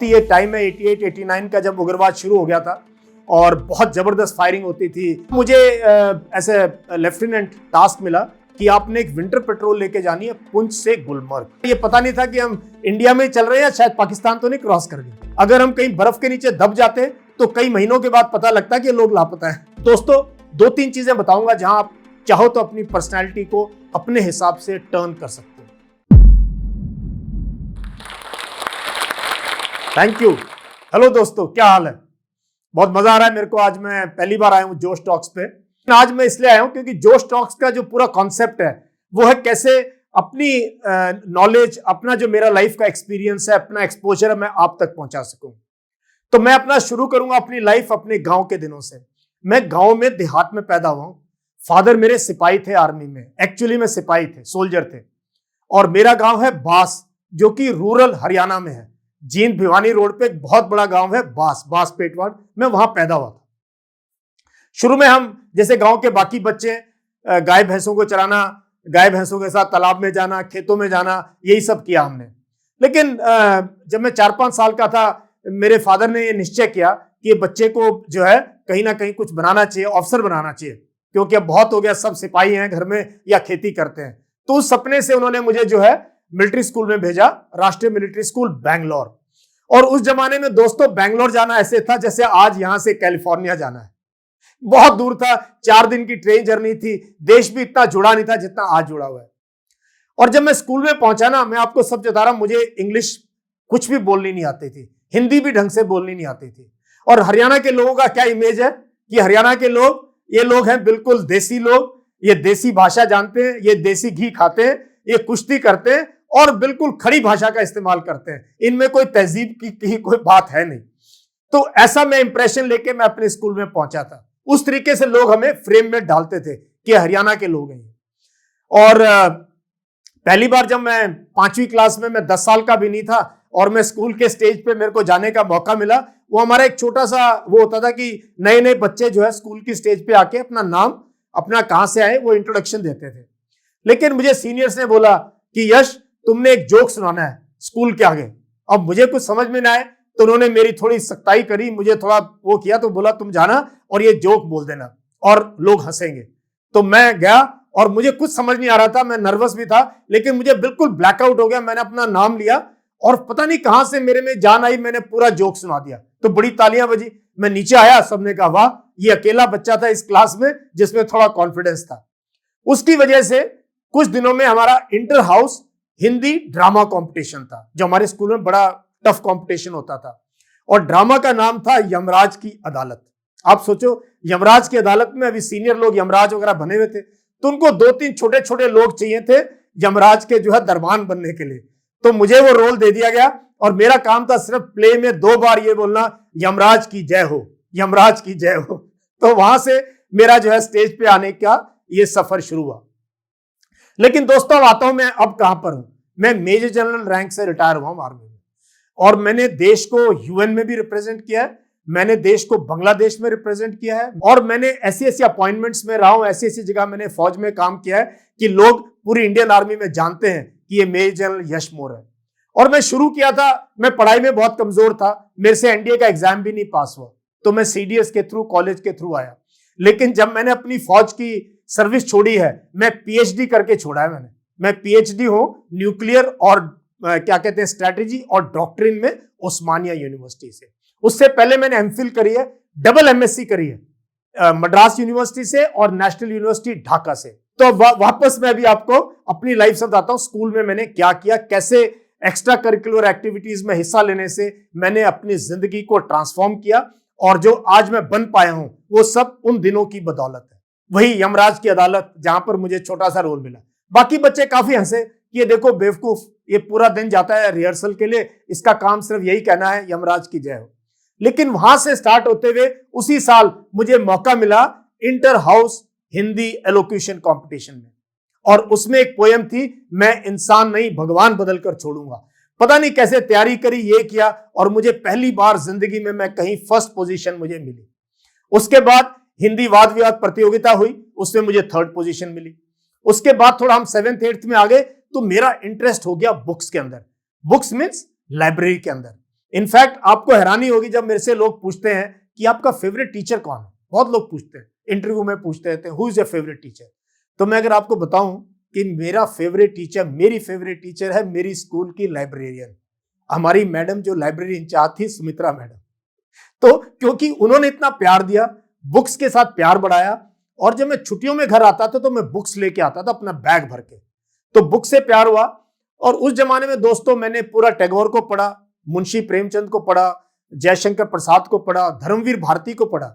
ये टाइम है 88 89 का, जब उग्रवाद शुरू हो गया था और बहुत जबरदस्त फायरिंग होती थी। मुझे ऐसे लेफ्टिनेंट टास्क मिला कि आपने एक विंटर पेट्रोल लेके जानी है पुंछ से गुलमर्ग। ये पता नहीं था कि हम इंडिया में चल रहे हैं, शायद पाकिस्तान तो नहीं क्रॉस कर गए। अगर हम कहीं बर्फ के नीचे दब जाते तो कई महीनों के बाद पता लगता कि लोग लापता है। दोस्तों, 2-3 चीजें बताऊंगा जहां आप चाहो तो अपनी पर्सनैलिटी को अपने हिसाब से टर्न कर सकते हो। Thank you. हेलो दोस्तों, क्या हाल है? बहुत मजा आ रहा है मेरे को। आज मैं पहली बार आया हूं जोश टॉक्स पे। आज मैं इसलिए आया हूं क्योंकि जोश टॉक्स का जो पूरा कॉन्सेप्ट है वो है कैसे अपनी नॉलेज, अपना जो मेरा लाइफ का एक्सपीरियंस है, अपना एक्सपोजर है, मैं आप तक पहुंचा सकूं। तो मैं अपना शुरू करूंगा अपनी लाइफ अपने गांव के दिनों से। मैं गांव में देहात में पैदा हुआ हूं। फादर मेरे सिपाही थे आर्मी में, एक्चुअली में सिपाही थे, सोल्जर थे। और मेरा गांव है बास, जो कि रूरल हरियाणा में है। जींद भिवानी रोड पे एक बहुत बड़ा गांव है बास पेटवाड़, मैं वहां पैदा हुआ था। शुरू में हम जैसे गांव के बाकी बच्चे गाय भैंसों को चराना, गाय भैंसों के साथ तालाब में जाना, खेतों में जाना, यही सब किया हमने। लेकिन जब मैं 4-5 साल का था, मेरे फादर ने ये निश्चय किया कि बच्चे को जो है कहीं ना कहीं कुछ बनाना चाहिए, ऑफिसर बनाना चाहिए, क्योंकि अब बहुत हो गया, सब सिपाही हैं घर में या खेती करते हैं। तो उस सपने से उन्होंने मुझे जो है मिलिट्री स्कूल में भेजा, राष्ट्रीय मिलिट्री स्कूल बैंगलोर। और उस जमाने में दोस्तों बैंगलोर जाना ऐसे था जैसे आज यहां से कैलिफोर्निया जाना है। बहुत दूर था, 4 दिन की ट्रेन जर्नी थी। देश भी इतना जुड़ा नहीं था जितना आज जुड़ा हुआ है। और जब मैं स्कूल में पहुंचा ना, मैं आपको सब बता रहा हूं, मुझे इंग्लिश कुछ भी बोलनी नहीं आती थी, हिंदी भी ढंग से बोलनी नहीं आती थी। और हरियाणा के लोगों का क्या इमेज है कि हरियाणा के लोग, ये लोग हैं बिल्कुल देसी लोग, ये देसी भाषा जानते हैं, ये देसी घी खाते हैं, ये कुश्ती करते हैं और बिल्कुल खड़ी भाषा का इस्तेमाल करते हैं। इनमें कोई तहजीब की कोई बात है नहीं। तो ऐसा मैं इंप्रेशन लेके मैं अपने स्कूल में पहुंचा था। उस तरीके से लोग हमें फ्रेम में डालते थे कि हरियाणा के लोग हैं। और पहली बार जब मैं 5वीं क्लास में, मैं 10 साल का भी नहीं था, और मैं स्कूल के स्टेज पे मेरे को जाने का मौका मिला। वो हमारा एक छोटा सा वो होता था कि नए नए बच्चे जो है स्कूल की स्टेज पे आके अपना नाम, अपना कहां से आए, वो इंट्रोडक्शन देते थे। लेकिन मुझे सीनियर्स ने बोला कि यश, तुमने एक जोक सुनाना है स्कूल के आगे। अब मुझे कुछ समझ में ना आए तो उन्होंने मेरी थोड़ी सख्ताई करी, मुझे थोड़ा वो किया, तो बोला तुम जाना और ये जोक बोल देना और लोग हंसेंगे। तो मैं गया और मुझे कुछ समझ नहीं आ रहा था, मैं नर्वस भी था, लेकिन मुझे बिल्कुल ब्लैकआउट हो गया। मैंने अपना नाम लिया और पता नहीं कहां से मेरे में जान आई, मैंने पूरा जोक सुना दिया। तो बड़ी तालियां बजी। मैं नीचे आया, सबने कहा वाह, ये अकेला बच्चा था इस क्लास में जिसमें थोड़ा कॉन्फिडेंस था। उसकी वजह से कुछ दिनों में हमारा inter house Hindi drama competition था, जो हमारे स्कूल में बड़ा टफ कंपटीशन होता था। और ड्रामा का नाम था यमराज की अदालत। आप सोचो, यमराज की अदालत में अभी सीनियर लोग यमराज वगैरह बने हुए थे, तो उनको 2-3 छोटे छोटे लोग चाहिए थे यमराज के जो है दरबान बनने के लिए। तो मुझे वो रोल दे दिया गया और मेरा काम था सिर्फ प्ले में 2 बार ये बोलना, यमराज की जय हो, यमराज की जय हो। तो वहां से मेरा जो है स्टेज पे आने का ये सफर शुरू हुआ। लेकिन दोस्तों, अब आता हूं मैं अब कहां पर हूं। मैं मेजर जनरल रैंक से रिटायर हुआ हूं आर्मी में, और मैंने देश को यूएन में भी रिप्रेजेंट किया है, मैंने देश को बांग्लादेश में रिप्रेजेंट किया है, और मैंने ऐसी ऐसी अपॉइंटमेंट्स में रहा हूं, ऐसी ऐसी जगह मैंने फौज में काम किया है कि लोग पूरी इंडियन आर्मी में जानते हैं कि ये मेजर जनरल यश मोर है। और मैं शुरू किया था, मैं पढ़ाई में बहुत कमजोर था, मेरे से एनडीए का एग्जाम भी नहीं पास हुआ, तो मैं सीडीएस के थ्रू, कॉलेज के थ्रू आया। लेकिन जब मैंने अपनी फौज की सर्विस छोड़ी है, मैं पीएचडी करके छोड़ा है मैंने। मैं पीएचडी हूं न्यूक्लियर और क्या कहते हैं स्ट्रेटेजी और डॉक्ट्रिन में उस्मानिया यूनिवर्सिटी से। उससे पहले मैंने एमफिल करी है, डबल एमएससी करी है मद्रास यूनिवर्सिटी से और नेशनल यूनिवर्सिटी ढाका से। तो वापस मैं भी आपको अपनी लाइफ से बताता हूं, स्कूल में मैंने क्या किया, कैसे एक्स्ट्रा करिकुलर एक्टिविटीज में हिस्सा लेने से मैंने अपनी जिंदगी को ट्रांसफॉर्म किया, और जो आज मैं बन पाया हूं वो सब उन दिनों की बदौलत है। वही यमराज की अदालत जहां पर मुझे छोटा सा रोल मिला। बाकी बच्चे काफी हंसे कि ये देखो बेवकूफ, ये पूरा दिन जाता है रिहर्सल के लिए, इसका काम सिर्फ यही कहना है यमराज की जय हो। लेकिन वहां से स्टार्ट होते हुए उसी साल मुझे मौका मिला inter house Hindi elocution competition में, और उसमें एक पोयम थी, मैं इंसान नहीं भगवान बदल कर छोड़ूंगा। पता नहीं कैसे तैयारी करी, ये किया, और मुझे पहली बार जिंदगी में मैं कहीं फर्स्ट पोजीशन मुझे मिली। उसके बाद हिंदी वाद विवाद प्रतियोगिता हुई, उसमें मुझे 3rd पोजीशन मिली। उसके बाद थोड़ा हम 7th 8th में आ गए, तो मेरा इंटरेस्ट हो गया बुक्स के अंदर। बुक्स मीन्स लाइब्रेरी के अंदर। इनफैक्ट आपको हैरानी होगी जब मेरे से लोग पूछते हैं कि आपका फेवरेट टीचर कौन है। बहुत लोग पूछते हैं, इंटरव्यू में पूछते रहते हैं, who is your favourite teacher. तो मैं अगर आपको बताऊं कि मेरा फेवरेट टीचर, मेरी फेवरेट टीचर है मेरी स्कूल की लाइब्रेरियन, हमारी मैडम जो लाइब्रेरी इंचार्ज थी, सुमित्रा मैडम। तो क्योंकि उन्होंने इतना प्यार दिया, बुक्स के साथ प्यार बढ़ाया, और जब मैं छुट्टियों में घर आता था तो मैं बुक्स लेके आता था अपना बैग भर के। तो बुक से प्यार हुआ। और उस जमाने में दोस्तों मैंने पूरा टैगोर को पढ़ा, मुंशी प्रेमचंद को पढ़ा, जयशंकर प्रसाद को पढ़ा, धर्मवीर भारती को पढ़ा,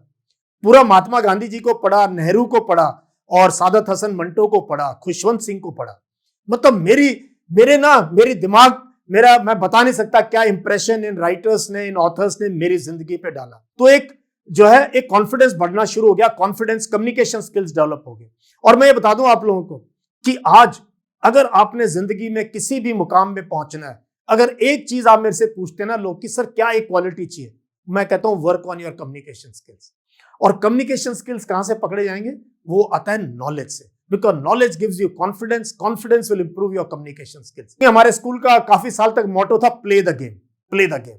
पूरा महात्मा गांधी जी को पढ़ा, नेहरू को पढ़ा, और सादत हसन मंटो को पढ़ा, खुशवंत सिंह को पढ़ा। मतलब मेरी दिमाग, मैं बता नहीं सकता क्या इंप्रेशन इन राइटर्स ने, इन ऑथर्स ने मेरी जिंदगी पे डाला। तो एक कॉन्फिडेंस बढ़ना शुरू हो गया, कॉन्फिडेंस, कम्युनिकेशन स्किल्स डेवलप हो गई। और मैं ये बता दूं आप लोगों को कि आज अगर आपने जिंदगी में किसी भी मुकाम में पहुंचना है, अगर एक चीज आप मेरे से पूछते हैं ना लोग कि सर क्या एक क्वालिटी चाहिए, मैं कहता हूं work on your communication skills. और कम्युनिकेशन स्किल्स कहां से पकड़े जाएंगे? वो आता है नॉलेज से, because knowledge gives you confidence, confidence will improve your communication skills. हमारे स्कूल का काफी साल तक मोटो था play the game, play the game.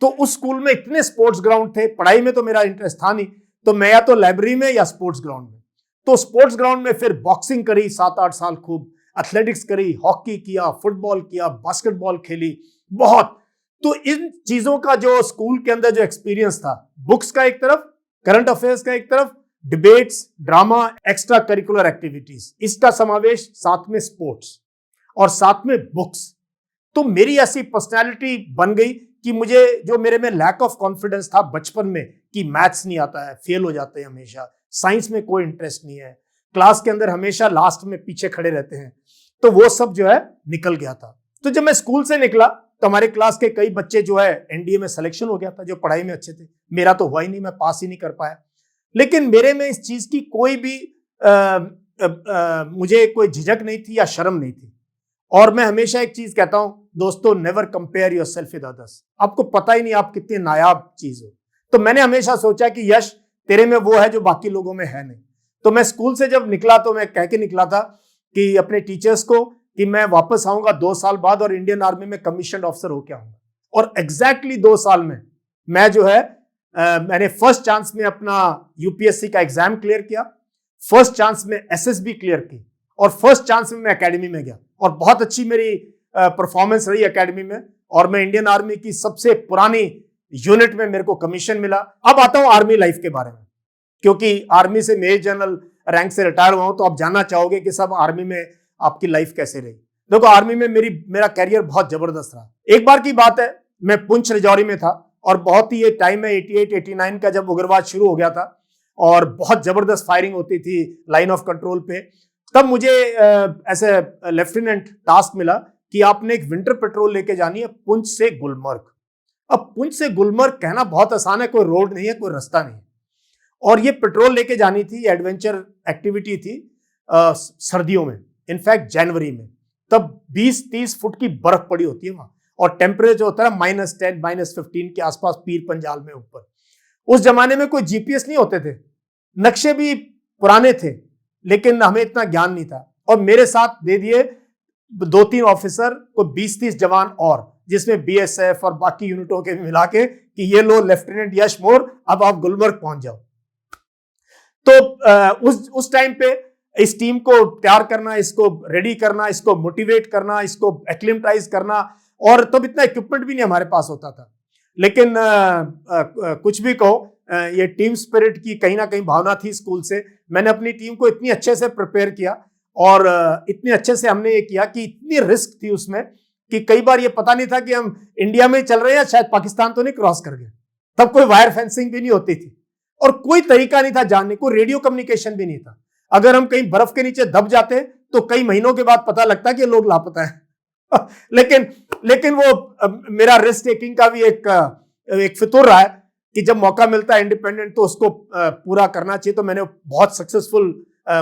तो उस स्कूल में इतने स्पोर्ट्स ग्राउंड थे, पढ़ाई में तो मेरा इंटरेस्ट था नहीं, तो मैं या तो लाइब्रेरी में या स्पोर्ट्स ग्राउंड में। तो स्पोर्ट्स ग्राउंड में फिर बॉक्सिंग करी 7-8 साल, खूब एथलेटिक्स करी, हॉकी किया, फुटबॉल किया, बास्केटबॉल खेली बहुत। तो इन चीजों का जो स्कूल के अंदर जो एक्सपीरियंस था, बुक्स का एक तरफ, करंट अफेयर्स का एक तरफ, debates, drama, extra curricular activities, इसका समावेश, साथ में स्पोर्ट्स और साथ में बुक्स। तो मेरी ऐसी पर्सनैलिटी बन गई कि मुझे, जो मेरे में लैक ऑफ कॉन्फिडेंस था बचपन में कि मैथ्स नहीं आता है, फेल हो जाते हैं हमेशा, साइंस में कोई इंटरेस्ट नहीं है, क्लास के अंदर हमेशा लास्ट में पीछे खड़े रहते हैं, तो वो सब जो है निकल गया था। तो जब मैं स्कूल से निकला तो हमारे क्लास के कई बच्चे जो है एनडीए में सिलेक्शन हो गया था, जो पढ़ाई में अच्छे थे। मेरा तो हुआ ही नहीं, मैं पास ही नहीं कर पाया। लेकिन मेरे में इस चीज की कोई भी मुझे कोई झिझक नहीं थी या शर्म नहीं थी। और मैं हमेशा एक चीज कहता हूं दोस्तों, never compare yourself with others. आपको पता ही नहीं आप कितनी नायाब चीज हो। तो मैंने हमेशा सोचा कि यश तेरे में वो है जो बाकी लोगों में है नहीं। तो मैं स्कूल से जब निकला तो मैं कह के निकला था कि अपने टीचर्स को कि मैं वापस आऊंगा 2 साल बाद और इंडियन आर्मी में कमीशन ऑफिसर होकर आऊंगा। और एग्जैक्टली 2 साल में मैं जो है मैंने फर्स्ट चांस में अपना यूपीएससी का एग्जाम क्लियर किया, फर्स्ट चांस में एसएसबी क्लियर की, और फर्स्ट चांस में मैं एकेडमी में गया और बहुत अच्छी मेरी परफॉर्मेंस रही एकेडमी में। और मैं इंडियन आर्मी की सबसे पुरानी यूनिट में मेरे को कमीशन मिला। अब आता हूं आर्मी लाइफ के बारे में, क्योंकि आर्मी से मेजर जनरल रैंक से रिटायर हुआ हूं, तो आप जानना चाहोगे कि सब आर्मी में आपकी लाइफ कैसे रही। देखो आर्मी में मेरा कैरियर बहुत जबरदस्त रहा। एक बार की बात है, मैं पुंछ राजौरी में था और बहुत ही ये टाइम है 88-89 का, जब उग्रवाद शुरू हो गया था और बहुत जबरदस्त फायरिंग होती थी लाइन ऑफ कंट्रोल पे। तब मुझे ऐसे लेफ्टिनेंट टास्क मिला कि आपने एक विंटर पेट्रोल लेके जानी है पुंछ से गुलमर्ग। अब पुंछ से गुलमर्ग कहना बहुत आसान है, कोई रोड नहीं है, कोई रास्ता नहीं है, और ये पेट्रोल लेके जानी थी। एडवेंचर एक्टिविटी थी सर्दियों में, इनफैक्ट जनवरी में, तब 20-30 फुट की बर्फ पड़ी होती है वहां, और टेम्परेचर होता है -10 -15 के आसपास पीर पंजाल में ऊपर। उस जमाने में कोई जीपीएस नहीं होते थे, नक्शे भी पुराने थे, लेकिन हमें इतना ज्ञान नहीं था। और मेरे साथ दे दिए 2-3 ऑफिसर को 20-30 जवान, और जिसमें बीएसएफ और बाकी यूनिटों के भी मिला के कि ये लो लेफ्टिनेंट यश मोर, अब आप गुलमर्ग पहुंच जाओ। तो उस टाइम पे इस टीम को तैयार करना, इसको रेडी करना, इसको मोटिवेट करना, इसको एक्लिमेटाइज करना, और तब इतना इक्विपमेंट भी नहीं हमारे पास होता था। लेकिन कुछ भी कहो, ये टीम स्पिरिट की कहीं ना कहीं भावना थी स्कूल से। मैंने अपनी टीम को इतनी अच्छे से प्रिपेयर किया और इतने अच्छे से हमने ये किया कि इतनी रिस्क थी उसमें कि कई बार ये पता नहीं था कि हम इंडिया में चल रहे हैं, शायद पाकिस्तान तो नहीं क्रॉस कर गए। तब कोई वायर फेंसिंग भी नहीं होती थी और कोई तरीका नहीं था जानने को, रेडियो कम्युनिकेशन भी नहीं था। अगर हम कहीं बर्फ के नीचे दब जाते तो कई महीनों के बाद पता लगता कि लोग लापता है। लेकिन वो मेरा रिस्क टेकिंग का भी एक फितूर रहा है कि जब मौका मिलता है इंडिपेंडेंट तो उसको पूरा करना चाहिए। तो मैंने बहुत सक्सेसफुल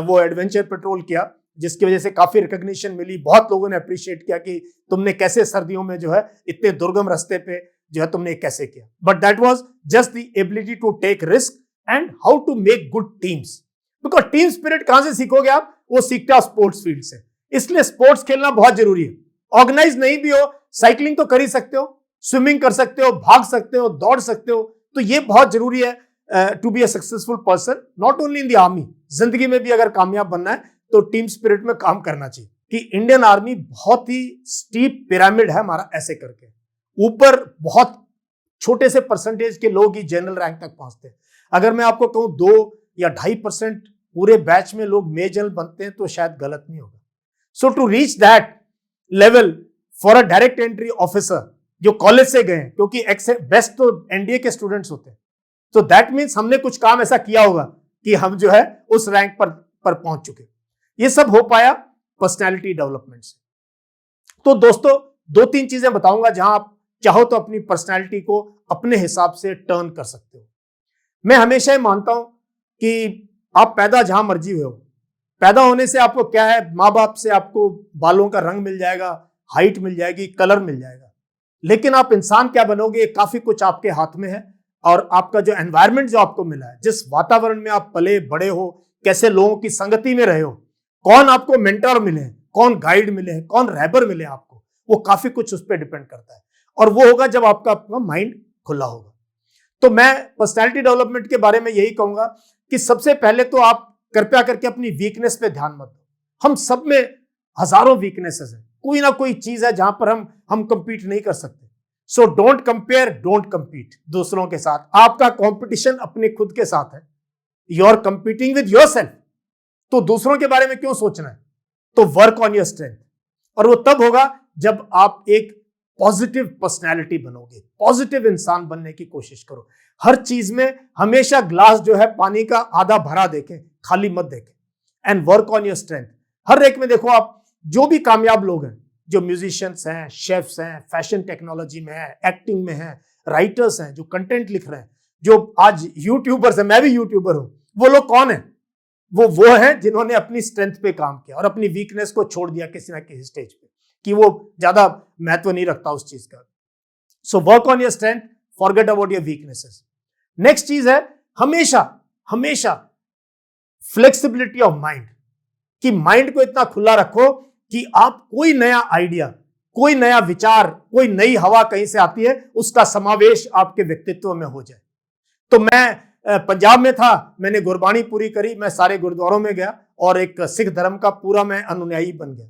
वो एडवेंचर पेट्रोल किया, जिसकी वजह से काफी रिकॉग्निशन मिली। बहुत लोगों ने अप्रिशिएट किया कि तुमने कैसे सर्दियों में जो है इतने दुर्गम रास्ते पे जो है तुमने कैसे किया। But that was just the ability to take risk and how to make good teams. Because team spirit कहां से सीखोगे आप? वो सीखते हो स्पोर्ट्स फील्ड से। इसलिए स्पोर्ट्स खेलना बहुत जरूरी है। ऑर्गेनाइज नहीं भी हो, साइकिलिंग तो कर ही सकते हो, स्विमिंग कर सकते हो, भाग सकते हो, दौड़ सकते हो। तो ये बहुत जरूरी है to be a successful person, not only in the army, जिंदगी में भी अगर कामयाब बनना है तो टीम स्पिरिट में काम करना चाहिए। कि इंडियन आर्मी बहुत ही स्टीप पिरामिड है हमारा, ऐसे करके ऊपर बहुत छोटे से परसेंटेज के लोग ही जनरल रैंक तक पहुंचते हैं। अगर मैं आपको कहूं 2 या 2.5% पूरे बैच में लोग मेजर बनते हैं तो शायद गलत नहीं होगा। So to reach that level for a direct entry officer जो कॉलेज से गए, क्योंकि बेस्ट तो एनडीए के स्टूडेंट्स होते हैं, तो दैट मीन्स हमने कुछ काम ऐसा किया होगा कि हम जो है उस रैंक पर पहुंच चुके। ये सब हो पाया पर्सनैलिटी डेवलपमेंट से। तो दोस्तों 2-3 चीजें बताऊंगा जहां आप चाहो तो अपनी पर्सनैलिटी को अपने हिसाब से टर्न कर सकते हो। मैं हमेशा ही मानता हूं कि आप पैदा जहां मर्जी हुए हो, पैदा होने से आपको क्या है, माँ बाप से आपको बालों का रंग मिल जाएगा, हाइट मिल जाएगी, कलर मिल जाएगा, लेकिन आप इंसान क्या बनोगे काफी कुछ आपके हाथ में है। और आपका जो एनवायरनमेंट जो आपको मिला है, जिस वातावरण में आप पले बड़े हो, कैसे लोगों की संगति में रहे हो, कौन आपको मेंटर मिले हैं, कौन गाइड मिले हैं, कौन रहबर मिले आपको, वो काफी कुछ उस पर डिपेंड करता है। और वो होगा जब आपका माइंड खुला होगा। तो मैं पर्सनैलिटी डेवलपमेंट के बारे में यही कहूंगा कि सबसे पहले तो आप कृपया करके अपनी वीकनेस पे ध्यान मत दो। हम सब में हजारों वीकनेसेस हैं, कोई ना कोई चीज है जहां पर हम कंपीट नहीं कर सकते। So don't compare, don't compete दूसरों के साथ। आपका कंपटीशन अपने खुद के साथ है। You are competing with yourself. तो दूसरों के बारे में क्यों सोचना है? तो वर्क ऑन योर स्ट्रेंथ। और वो तब होगा जब आप एक पॉजिटिव पर्सनैलिटी बनोगे, पॉजिटिव इंसान बनने की कोशिश करो। हर चीज में हमेशा ग्लास जो है पानी का आधा भरा देखें, खाली मत देखें। And work on your strength. हर एक में देखो, आप जो भी कामयाब लोग हैं, जो म्यूजिशियंस हैं, शेफ्स हैं, फैशन टेक्नोलॉजी में है, एक्टिंग में है, राइटर्स हैं, जो कंटेंट लिख रहे हैं, जो आज यूट्यूबर्स हैं, मैं भी यूट्यूबर हूं, वो लोग कौन है? वो हैं जिन्होंने अपनी स्ट्रेंथ पे काम किया और अपनी वीकनेस को छोड़ दिया किसी ना किसी स्टेज पे, कि वो ज्यादा महत्व नहीं रखता उस चीज का। So work on your strength, forget about your weaknesses. Next चीज है हमेशा फ्लेक्सिबिलिटी ऑफ माइंड, कि माइंड को इतना खुला रखो कि आप कोई नया आइडिया, कोई नया विचार, कोई नई हवा कहीं से आती है, उसका समावेश आपके व्यक्तित्व में हो जाए। तो मैं पंजाब में था, मैंने गुरबाणी पूरी करी, मैं सारे गुरुद्वारों में गया और एक सिख धर्म का पूरा मैं अनुयायी बन गया।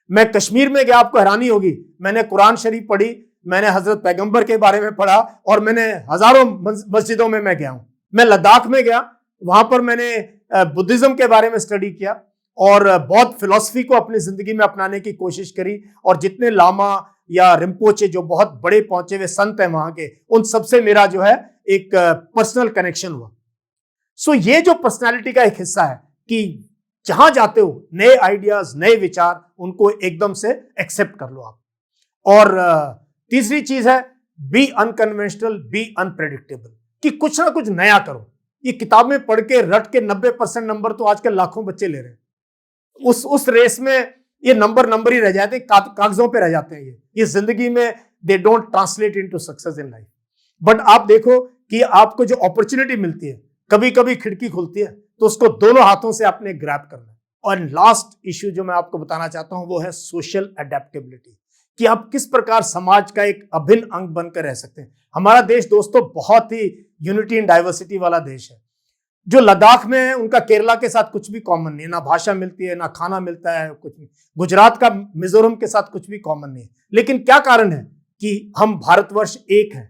मैं कश्मीर में गया, आपको हैरानी होगी, मैंने कुरान शरीफ पढ़ी, मैंने हजरत पैगंबर के बारे में पढ़ा और मैंने हजारों मस्जिदों में मैं गया हूं। मैं लद्दाख में गया, वहां पर मैंने बुद्धिज्म के बारे में स्टडी किया और बौद्ध फिलॉसफी को अपनी जिंदगी में अपनाने की कोशिश करी। और जितने लामा या रिम्पोचे जो बहुत बड़े पहुंचे हुए संत हैं वहां के, उन सबसे मेरा जो है एक पर्सनल कनेक्शन हुआ। सो ये जो पर्सनालिटी का एक हिस्सा है कि जहां जाते हो नए आइडियाज, नए विचार, उनको एकदम से एक्सेप्ट कर लो आप। और तीसरी चीज है बी अनकन्वेंशनल, बी अनप्रेडिक्टेबल, कि कुछ ना कुछ नया करो। ये किताब में पढ़ के रट के 90% नंबर तो आजकल लाखों बच्चे ले रहे हैं। उस रेस में ये नंबर ही रह जाते हैं, कागजों पे रह जाते हैं। ये जिंदगी में they don't translate into success in life. But आप देखो कि आपको जो अपॉर्चुनिटी मिलती है, कभी कभी खिड़की खुलती है, तो उसको दोनों हाथों से आपने ग्रैब करना है। और लास्ट इश्यू जो मैं आपको बताना चाहता हूं वो है सोशल अडेप्टेबिलिटी, कि आप किस प्रकार समाज का एक अभिन्न अंग बनकर रह सकते हैं। हमारा देश दोस्तों बहुत ही यूनिटी एंड डाइवर्सिटी वाला देश है। जो लद्दाख में है उनका केरला के साथ कुछ भी कॉमन नहीं है, ना भाषा मिलती है, ना खाना मिलता है, कुछ नहीं। गुजरात का मिजोरम के साथ कुछ भी कॉमन नहीं है। लेकिन क्या कारण है कि हम भारतवर्ष एक है।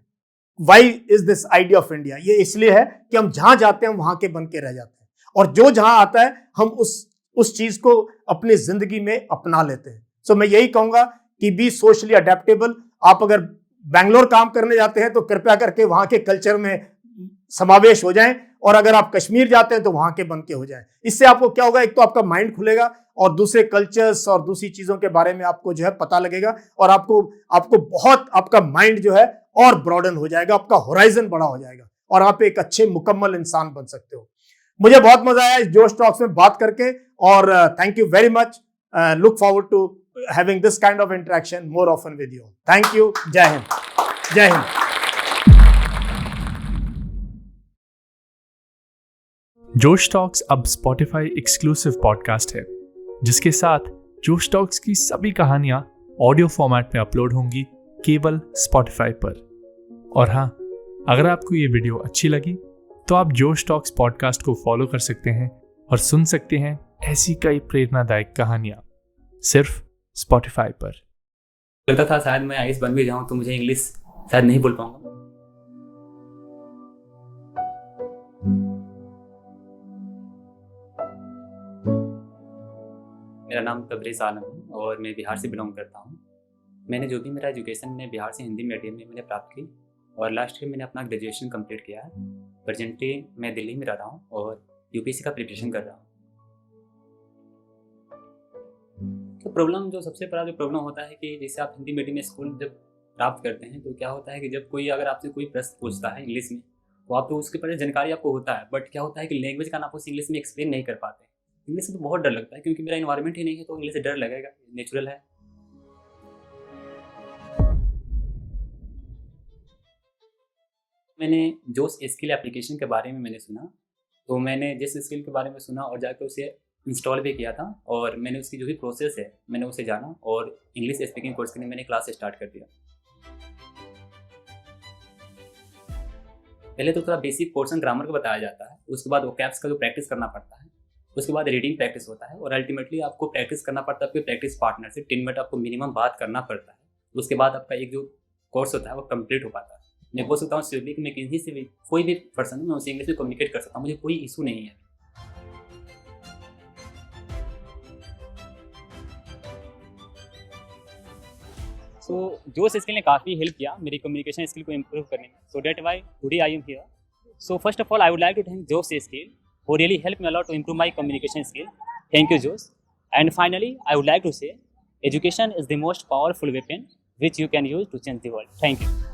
Why is this idea of India? ये इसलिए है कि हम जहां जाते हैं वहां के बन के रह जाते हैं, और जो जहां आता है हम उस चीज को अपनी जिंदगी में अपना लेते हैं। सो मैं यही कहूंगा कि बी सोशली अडेप्टेबल। आप अगर बैंगलोर काम करने जाते हैं तो कृपया करके वहां के कल्चर में समावेश हो जाएं, और अगर आप कश्मीर जाते हैं तो वहां के बन के हो जाएं। इससे आपको क्या होगा, एक तो आपका माइंड खुलेगा और दूसरे कल्चर्स और दूसरी चीजों के बारे में आपको जो है पता लगेगा, और आपको बहुत आपका माइंड जो है और ब्रॉडन हो जाएगा, आपका होराइजन बड़ा हो जाएगा और आप एक अच्छे मुकम्मल इंसान बन सकते हो। मुझे बहुत मजा आया इस जोश टॉक्स में बात करके, और thank you very much. Look forward to having this kind of interaction more often with you. Thank you. जय हिंद। जय हिंद। जोश टॉक्स अब स्पॉटिफाई एक्सक्लूसिव पॉडकास्ट है, जिसके साथ जोश टॉक्स की सभी कहानियां ऑडियो फॉर्मेट में अपलोड होंगी केवल स्पॉटिफाई पर। और हाँ, अगर आपको ये वीडियो अच्छी लगी तो आप जोश टॉक्स पॉडकास्ट को फॉलो कर सकते हैं और सुन सकते हैं ऐसी कई प्रेरणादायक कहानियां सिर्फ स्पॉटिफाई पर। लगता था शायद मैं आईएएस बन भी जाऊं तो मुझे इंग्लिश शायद नहीं बोल पाऊंगा। मेरा नाम तबरेज़ आलम है और मैं बिहार से बिलोंग करता हूं। मैंने जो भी मेरा एजुकेशन में बिहार से हिंदी मीडियम में मैंने प्राप्त की और लास्ट ईयर मैंने अपना ग्रेजुएशन कंप्लीट किया है। प्रेजेंटली मैं दिल्ली में रह रहा हूँ और यूपीएससी का प्रिपरेशन कर रहा हूँ। तो प्रॉब्लम जो सबसे बड़ा जो प्रॉब्लम होता है कि जैसे आप हिंदी मीडियम में स्कूल जब प्राप्त करते हैं तो क्या होता है कि जब कोई अगर आपसे कोई प्रश्न पूछता है इंग्लिश में तो आप तो उसके बारे में जानकारी आपको होता है, बट क्या होता है कि लैंग्वेज का आप उस इंग्लिश में एक्सप्लेन नहीं कर पाते। इंग्लिश से तो बहुत डर लगता है क्योंकि मेरा इन्वायरमेंट ही नहीं है, तो इंग्लिश से डर लगेगा, नेचुरल है। मैंने जोश स्किल एप्लीकेशन के बारे में मैंने सुना, तो मैंने जिस स्किल के बारे में सुना और जाकर उसे इंस्टॉल भी किया था और मैंने उसकी जो भी प्रोसेस है मैंने उसे जाना और इंग्लिश स्पीकिंग कोर्स के लिए मैंने क्लास स्टार्ट कर दिया। पहले तो थोड़ा बेसिक पोर्शन ग्रामर का बताया जाता है, उसके बाद वोकैब्स का जो प्रैक्टिस करना पड़ता है, उसके बाद रीडिंग प्रैक्टिस होता है और अल्टीमेटली आपको प्रैक्टिस करना पड़ता है आपके प्रैक्टिस पार्टनर से। 10 मिनट आपको मिनिमम बात करना पड़ता है। उसके बाद आपका एक जो कोर्स होता है वो कंप्लीट हो पाता है। मैं बोल सकता हूँ स्विफ्टली कि मैं किसी से भी कोई भी पर्सन मैं उसे इंग्लिश में कम्युनिकेट कर सकता हूँ, मुझे कोई इशू नहीं है। सो जोश स्किल ने काफ़ी हेल्प किया मेरी कम्युनिकेशन स्किल को इम्प्रूव करने में। So that why today I am here. So first of all I would like to thank Josh skill who really helped me a lot to improve my communication skill. Thank you, Josh. And finally, I would like to say, education is the most powerful weapon which you can use to change the world. Thank you.